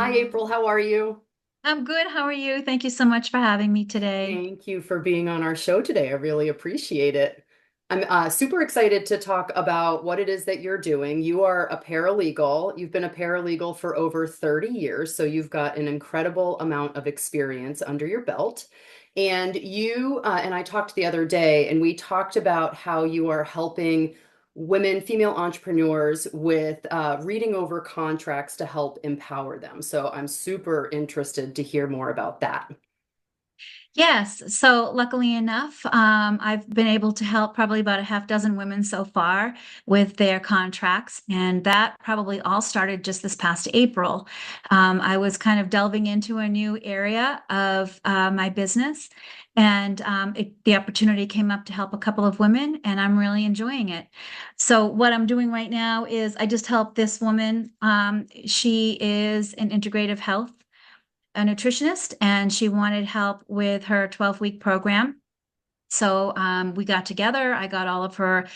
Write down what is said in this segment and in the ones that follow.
Hi, April. How are you? I'm good. How are you? Thank you so much for having me today. Thank you for being on our show today. I really appreciate it. I'm super excited to talk about what it is that you're doing. You are a paralegal. You've been a paralegal for over 30 years, so you've got an incredible amount of experience under your belt. And and I talked the other day, and we talked about how you are helping women, female entrepreneurs with reading over contracts to help empower them. So I'm super interested to hear more about that. Yes, so luckily enough, I've been able to help probably about a half dozen women so far with their contracts, and that probably all started just this past April. I was kind of delving into a new area of my business, and the opportunity came up to help a couple of women, and I'm really enjoying it. So what I'm doing right now is I just help this woman. She is an integrative health a nutritionist and she wanted help with her 12-week program. So we got together. I got all of her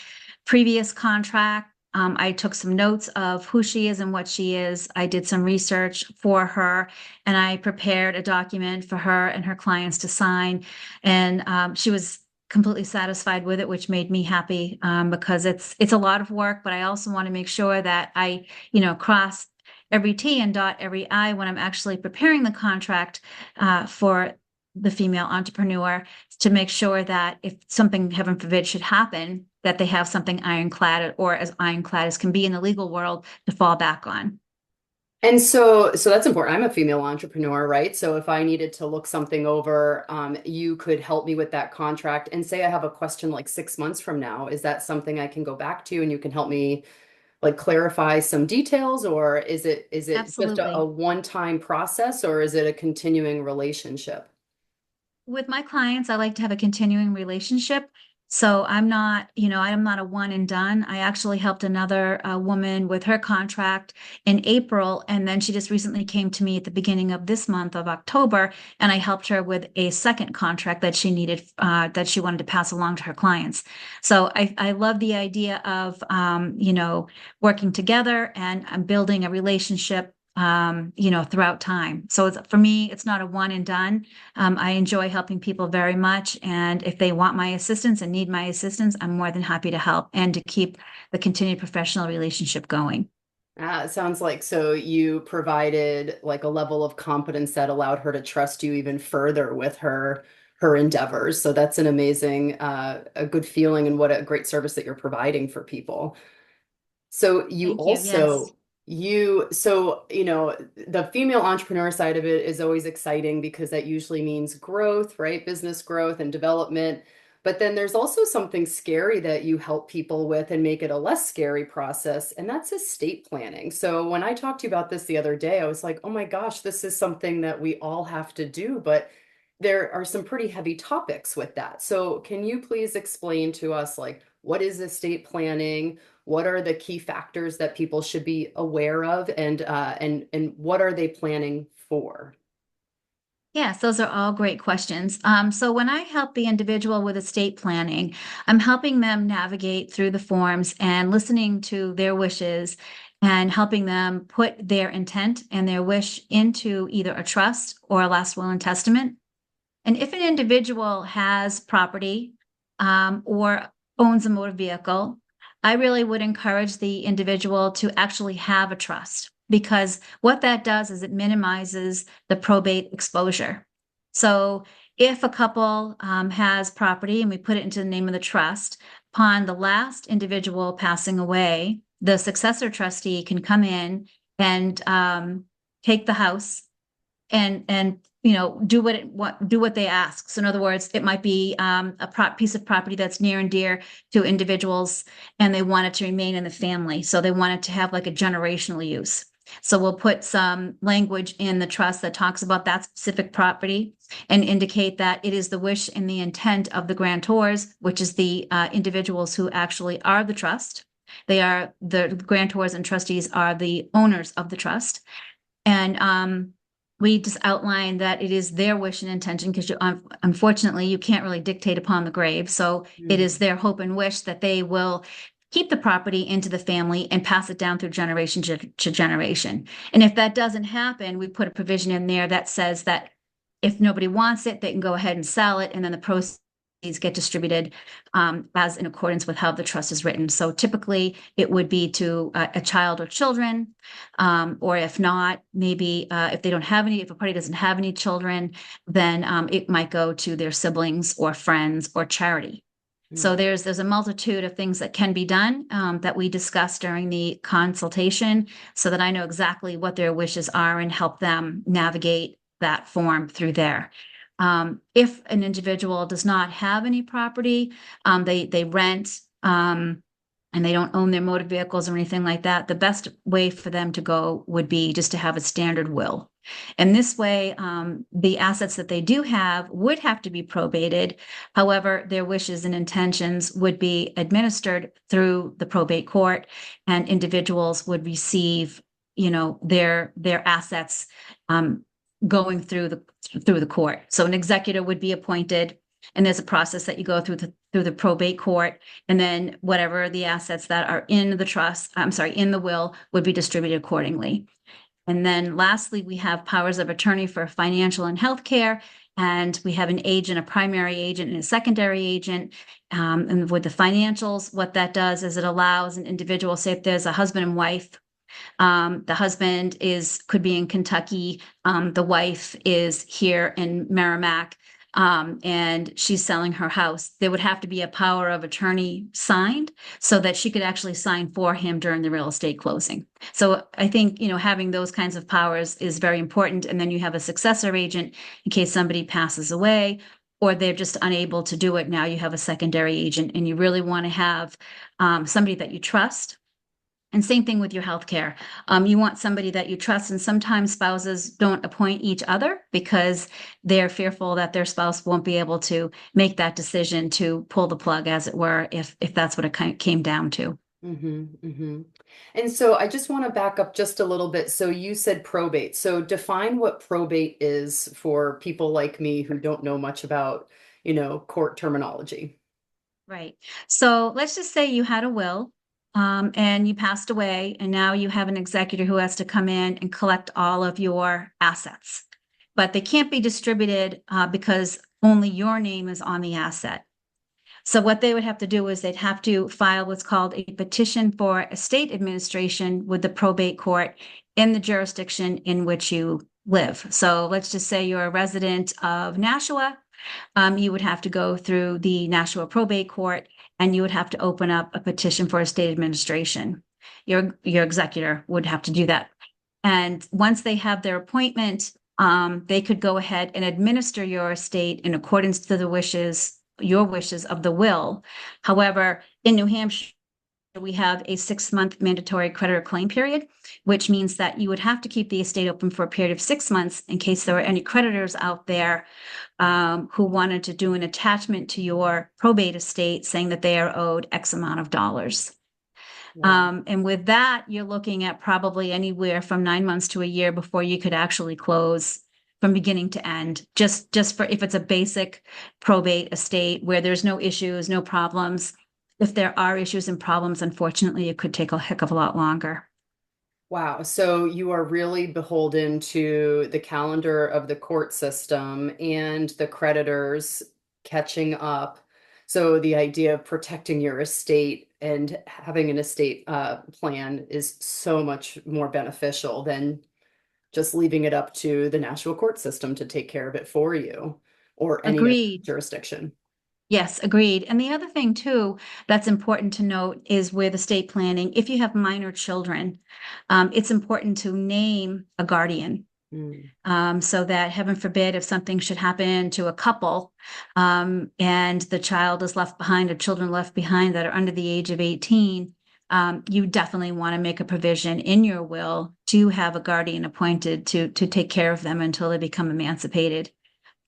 previous contract. I took some notes of who she is and what she is. I did some research for her and I prepared a document for her and her clients to sign. And she was completely satisfied with it, which made me happy because it's a lot of work, but I also want to make sure that cross every T and dot every I when I'm actually preparing the contract for the female entrepreneur to make sure that if something, heaven forbid, should happen, that they have something ironclad or as ironclad as can be in the legal world to fall back on. And so that's important. I'm a female entrepreneur, right? So if I needed to look something over, you could help me with that contract and say I have a question like 6 months from now. Is that something I can go back to and you can help me like clarify some details, or is it just a Absolutely. one-time process, or is it a continuing relationship? With my clients, I like to have a continuing relationship. So I'm not a one and done. I actually helped another woman with her contract in April, and then she just recently came to me at the beginning of this month of October, and I helped her with a second contract that she needed, that she wanted to pass along to her clients. So I love the idea of, working together and building a relationship throughout time. So for me, it's not a one and done. I enjoy helping people very much. And if they want my assistance and need my assistance, I'm more than happy to help and to keep the continued professional relationship going. It sounds like so you provided like a level of competence that allowed her to trust you even further with her endeavors. So that's an amazing, a good feeling, and what a great service that you're providing for people. So you Thank you. Yes. also the female entrepreneur side of it is always exciting because that usually means growth, right? Business growth and development. But then there's also something scary that you help people with and make it a less scary process, and that's estate planning. So when I talked to you about this the other day, I was like, oh my gosh, this is something that we all have to do, but there are some pretty heavy topics with that. So can you please explain to us like what is estate planning? What are the key factors that people should be aware of, and what are they planning for? Yes, those are all great questions. So when I help the individual with estate planning, I'm helping them navigate through the forms and listening to their wishes and helping them put their intent and their wish into either a trust or a last will and testament. And if an individual has property or owns a motor vehicle, I really would encourage the individual to actually have a trust because what that does is it minimizes the probate exposure. So if a couple has property and we put it into the name of the trust, upon the last individual passing away, the successor trustee can come in and take the house and do what they ask. So in other words, it might be piece of property that's near and dear to individuals, and they want it to remain in the family. So they want it to have like a generational use. So we'll put some language in the trust that talks about that specific property and indicate that it is the wish and the intent of the grantors, which is the individuals who actually are the trust. The grantors and trustees are the owners of the trust. And we just outlined that it is their wish and intention because unfortunately you can't really dictate upon the grave. So it is their hope and wish that they will keep the property into the family and pass it down through generation to generation. And if that doesn't happen, we put a provision in there that says that if nobody wants it, they can go ahead and sell it, and then the proceeds get distributed as in accordance with how the trust is written. So typically it would be to a child or children, or if not, maybe if they don't have any, if a party doesn't have any children, then it might go to their siblings or friends or charity. So Mm. there's a multitude of things that can be done that we discuss during the consultation, so that I know exactly what their wishes are and help them navigate that form through there. If an individual does not have any property, they rent, and they don't own their motor vehicles or anything like that, the best way for them to go would be just to have a standard will. And this way, the assets that they do have would have to be probated. However, their wishes and intentions would be administered through the probate court, and individuals would receive, their assets going through the court. So an executor would be appointed, and there's a process that you go through the probate court, and then whatever the assets that are in the trust, I'm sorry, in the will, would be distributed accordingly. And then lastly, we have powers of attorney for financial and healthcare. And we have an agent, a primary agent and a secondary agent. And with the financials, what that does is it allows an individual, say if there's a husband and wife, the husband could be in Kentucky, the wife is here in Merrimack, and she's selling her house. There would have to be a power of attorney signed so that she could actually sign for him during the real estate closing. So I think, having those kinds of powers is very important. And then you have a successor agent in case somebody passes away or they're just unable to do it. Now you have a secondary agent, and you really want to have somebody that you trust. And same thing with your healthcare. You want somebody that you trust, and sometimes spouses don't appoint each other because they're fearful that their spouse won't be able to make that decision to pull the plug, as it were, if that's what it kind of came down to. Hmm. Hmm. And so I just want to back up just a little bit. So you said probate. So define what probate is for people like me who don't know much about, court terminology. Right. So let's just say you had a will, and you passed away, and now you have an executor who has to come in and collect all of your assets. But they can't be distributed because only your name is on the asset. So what they would have to do is they'd have to file what's called a petition for estate administration with the probate court in the jurisdiction in which you live. So let's just say you're a resident of Nashua. You would have to go through the Nashua probate court, and you would have to open up a petition for estate administration. Your executor would have to do that. And once they have their appointment, they could go ahead and administer your estate in accordance to your wishes of the will. However, in New Hampshire, we have a 6-month mandatory creditor claim period, which means that you would have to keep the estate open for a period of 6 months in case there were any creditors out there who wanted to do an attachment to your probate estate saying that they are owed X amount of dollars. Wow. And with that, you're looking at probably anywhere from 9 months to a year before you could actually close from beginning to end, just for if it's a basic probate estate where there's no issues, no problems. If there are issues and problems, unfortunately, it could take a heck of a lot longer. Wow. So you are really beholden to the calendar of the court system and the creditors catching up. So the idea of protecting your estate and having an estate plan is so much more beneficial than just leaving it up to the national court system to take care of it for you or any other Agreed. jurisdiction. Yes, agreed. And the other thing too that's important to note is with estate planning, if you have minor children, it's important to name a guardian. Mm. So that heaven forbid if something should happen to a couple, and the child is left behind or children left behind that are under the age of 18, you definitely want to make a provision in your will to have a guardian appointed to take care of them until they become emancipated.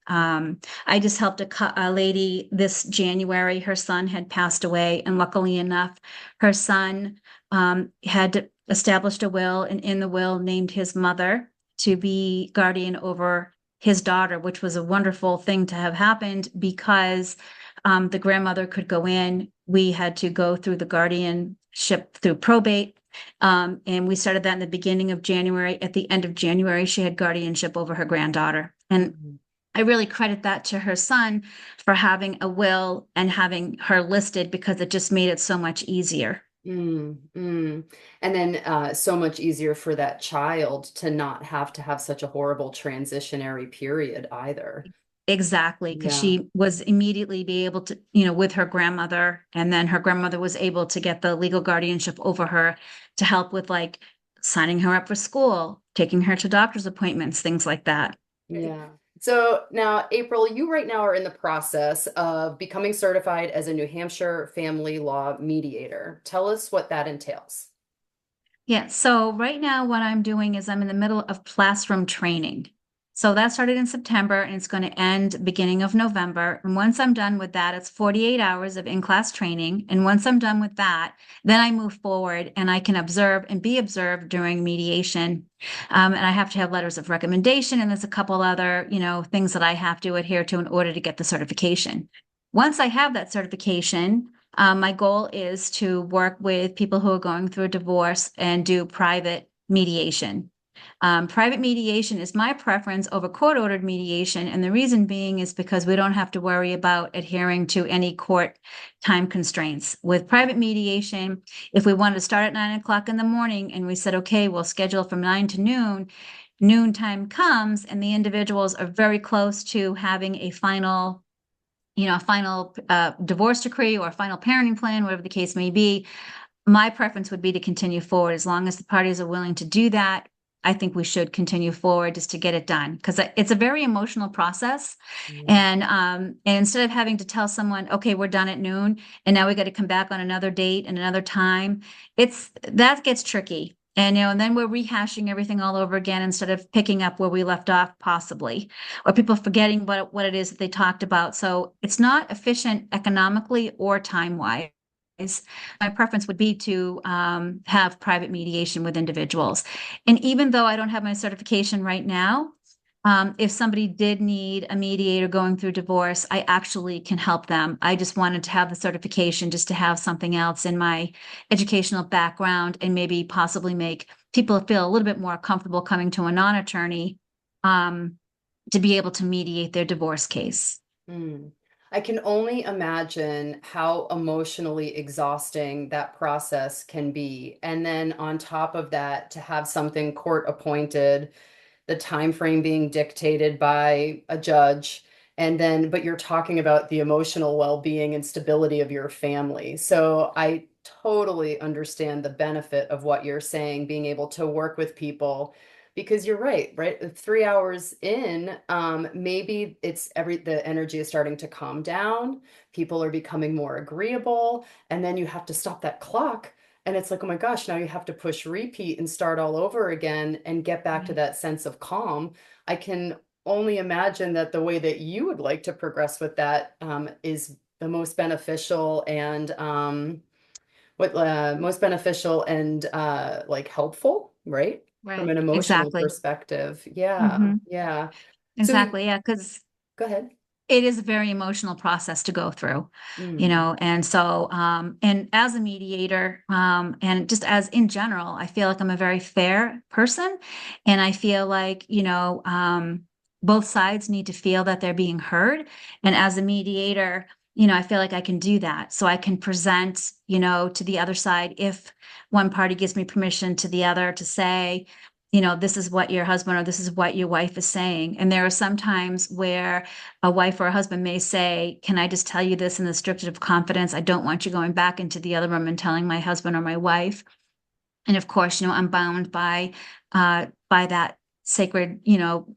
I just helped a lady this January. Her son had passed away, and luckily enough, her son had established a will, and in the will named his mother to be guardian over his daughter, which was a wonderful thing to have happened because the grandmother could go in. We had to go through the guardianship through probate. And we started that in the beginning of January. At the end of January, she had guardianship over her granddaughter. And Mhm. I really credit that to her son for having a will and having her listed because it just made it so much easier. Mm, mm. And then so much easier for that child to not have to have such a horrible transitionary period either. Exactly, because Yeah. she was immediately be able to, you know, with her grandmother, and then her grandmother was able to get the legal guardianship over her to help with like signing her up for school, taking her to doctor's appointments, things like that. Yeah. So now, April, you right now are in the process of becoming certified as a New Hampshire family law mediator. Tell us what that entails. Yeah, so right now what I'm doing is I'm in the middle of classroom training. So that started in September and it's going to end beginning of November. And once I'm done with that, it's 48 hours of in-class training. And once I'm done with that, then I move forward and I can observe and be observed during mediation. And I have to have letters of recommendation and there's a couple other, you know, things that I have to adhere to in order to get the certification. Once I have that certification, my goal is to work with people who are going through a divorce and do private mediation. Private mediation is my preference over court-ordered mediation, and the reason being is because we don't have to worry about adhering to any court time constraints. With private mediation, if we wanted to start at 9 o'clock in the morning and we said, okay, we'll schedule from 9 to noon, noon time comes and the individuals are very close to having a final, you know, a final divorce decree or a final parenting plan, whatever the case may be, my preference would be to continue forward. As long as the parties are willing to do that, I think we should continue forward just to get it done because it's a very emotional process. Mm. And instead of having to tell someone, okay, we're done at noon, and now we got to come back on another date and another time, it's that gets tricky. And you know, and then we're rehashing everything all over again instead of picking up where we left off, possibly, or people forgetting what it is that they talked about. So it's not efficient economically or time wise. My preference would be to have private mediation with individuals. And even though I don't have my certification right now, if somebody did need a mediator going through divorce, I actually can help them. I just wanted to have the certification just to have something else in my educational background and maybe possibly make people feel a little bit more comfortable coming to a non-attorney um, to be able to mediate their divorce case. Mm. I can only imagine how emotionally exhausting that process can be. And then on top of that, to have something court appointed, the time frame being dictated by a judge, and then but you're talking about the emotional well-being and stability of your family. So I totally understand the benefit of what you're saying, being able to work with people, because you're right, 3 hours in, maybe it's the energy is starting to calm down, people are becoming more agreeable, and then you have to stop that clock. And it's like, oh my gosh, now you have to push repeat and start all over again and get back to Right. that sense of calm. I can only imagine that the way that you would like to progress with that is the most beneficial and what most beneficial and like helpful, right? From Right. an emotional Exactly. perspective. Yeah, Hmm. yeah. So Exactly. Yeah. Because go ahead. it is a very emotional process to go through, you Mm, know, and so and as a mediator and just as in general, I feel like I'm a very fair person, and I feel like, you know, both sides need to feel that they're being heard, and as a mediator, you know, I feel like I can do that, so I can present, you know, to the other side if one party gives me permission to the other to say, you know, this is what your husband or this is what your wife is saying. And there are some times where a wife or a husband may say, can I just tell you this in the strictures of confidence? I don't want you going back into the other room and telling my husband or my wife. And of course, you know, I'm bound by that sacred, you know,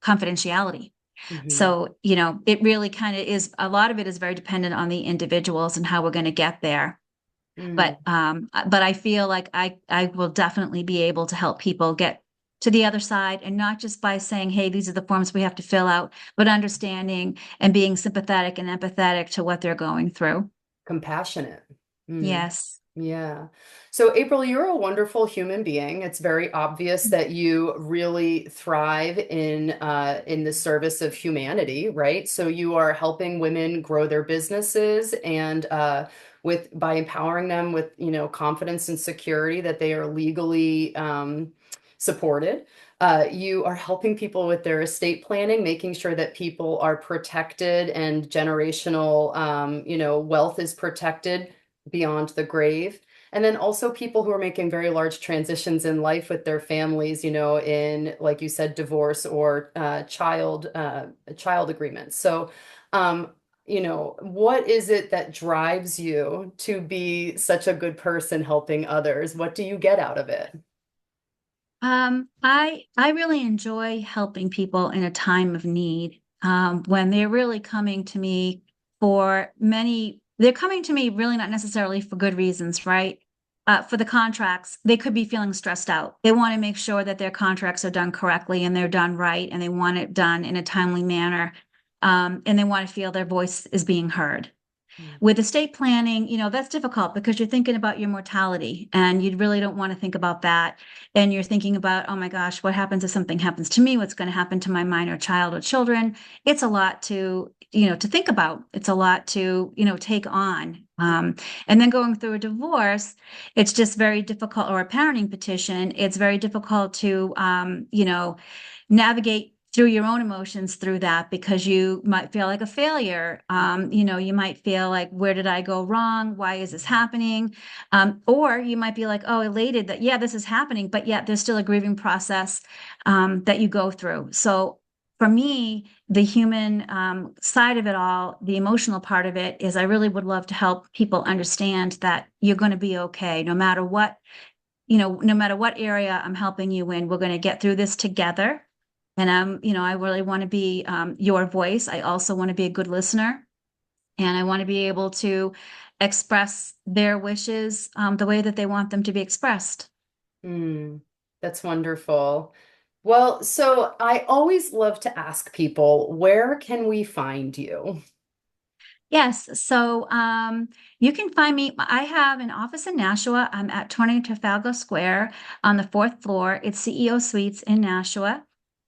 confidentiality. mhm, So, you know, it really kind of is, a lot of it is very dependent on the individuals and how we're going to get there. mm. But I feel like I will definitely be able to help people get to the other side, and not just by saying, hey, these are the forms we have to fill out, but understanding and being sympathetic and empathetic to what they're going through. Compassionate. Mm. Yes. Yeah. So, April, you're a wonderful human being. It's very obvious that you really thrive in the service of humanity, right? So you are helping women grow their businesses and with by empowering them with, confidence and security that they are legally supported. You are helping people with their estate planning, making sure that people are protected and generational, wealth is protected beyond the grave. And then also people who are making very large transitions in life with their families, in, like you said, divorce or child agreements. So, what is it that drives you to be such a good person helping others? What do you get out of it? I really enjoy helping people in a time of need. When they're really coming to me they're coming to me really not necessarily for good reasons, right? For the contracts, they could be feeling stressed out. They want to make sure that their contracts are done correctly and they're done right, and they want it done in a timely manner. And they want to feel their voice is being heard. With estate planning, that's difficult because you're thinking about your mortality and you really don't want to think about that. And you're thinking about, oh my gosh, what happens if something happens to me? What's going to happen to my minor child or children? It's a lot to think about. It's a lot to take on. And then going through a divorce, it's just very difficult, or a parenting petition, it's very difficult to navigate through your own emotions through that, because you might feel like a failure. You might feel like, where did I go wrong? Why is this happening? Or you might be like, oh, elated that, yeah, this is happening, but yet there's still a grieving process that you go through. So for me, the human side of it all, the emotional part of it, is I really would love to help people understand that you're going to be okay, no matter what, no matter what area I'm helping you in, we're going to get through this together. And I really want to be your voice. I also want to be a good listener, and I want to be able to express their wishes the way that they want them to be expressed. Mm, that's wonderful. Well, so I always love to ask people, where can we find you? Yes, so you can find me. I have an office in Nashua. I'm at 20 Trafalgar Square on the fourth floor. It's CEO Suites in Nashua.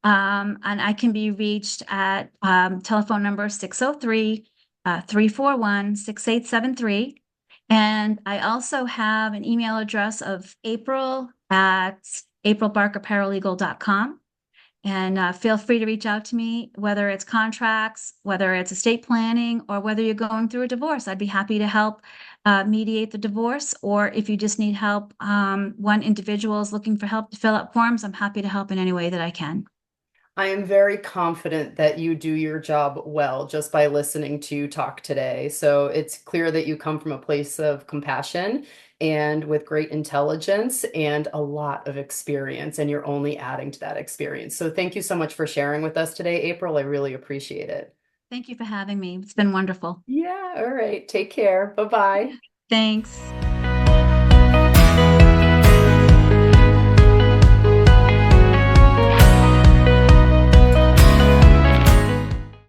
And I can be reached at telephone number 603 341 6873. And I also have an email address of April at aprilbarkerparalegal.com. And feel free to reach out to me, whether it's contracts, whether it's estate planning, or whether you're going through a divorce. I'd be happy to help mediate the divorce. Or if you just need help, one individual is looking for help to fill out forms, I'm happy to help in any way that I can. I am very confident that you do your job well just by listening to you talk today. So it's clear that you come from a place of compassion and with great intelligence and a lot of experience, and you're only adding to that experience. So thank you so much for sharing with us today, April. I really appreciate it. Thank you for having me. It's been wonderful. Yeah, all right. Take care. Bye-bye. Thanks.